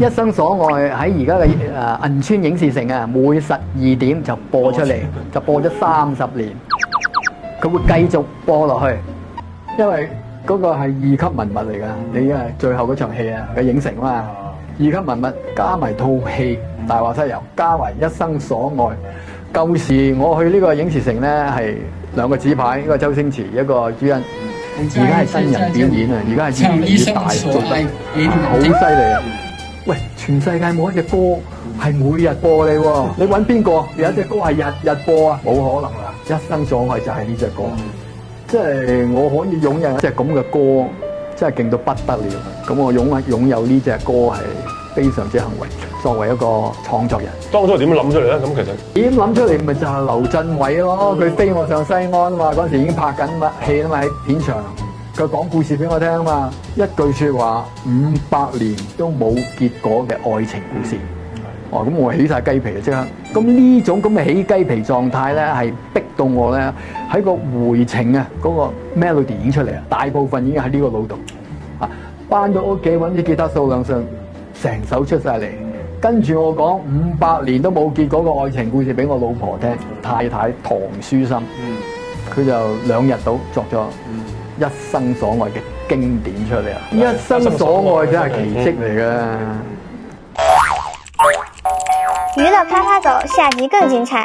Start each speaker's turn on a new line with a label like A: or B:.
A: 一生所愛喺而家嘅銀川影視城啊，每12點就播出嚟，就播咗30年，佢會繼續播落去，因為嗰個係二級文物嚟㗎，你係最後嗰場戲啊嘅影城啊嘛，二級文物加埋套戲《大話西遊》，加埋一生所愛。舊時我去呢個影視城咧係2個紙牌，一個周星馳，一個朱茵。而家係新人表演啊！而家係越嚟越大，做得好犀利啊！喂，全世界冇一隻歌係每日播你喎，你揾邊個有一隻歌係日日播啊？冇可能啦！一生所愛就係呢隻歌，即係我可以擁有一隻咁嘅歌，真係勁到不得了。咁我擁有呢隻歌係非常之幸運。作為一個創作人，
B: 當初點樣諗出嚟咧？咁其實
A: 點諗出嚟咪就係劉鎮偉咯，佢飛我上西安啊嘛，嗰陣時已經拍緊戲啊嘛喺片場，佢講故事俾我聽啊嘛，一句説話500年都冇結果嘅愛情故事，哦咁我起晒雞皮啊即刻，咁呢種咁嘅起雞皮狀態咧係逼到我咧喺個回程啊嗰個 melody 已經出嚟啊，大部分已經喺呢個腦度啊，返到屋企揾啲吉他數兩聲，成首出晒嚟。跟住我講500年都冇結果嘅愛情故事俾我老婆聽，太太唐書心，佢就2日到作咗一生所愛嘅經典出嚟啊！一生所愛真係奇蹟嚟嘅。
C: 娛樂啪啪走，下集更精彩。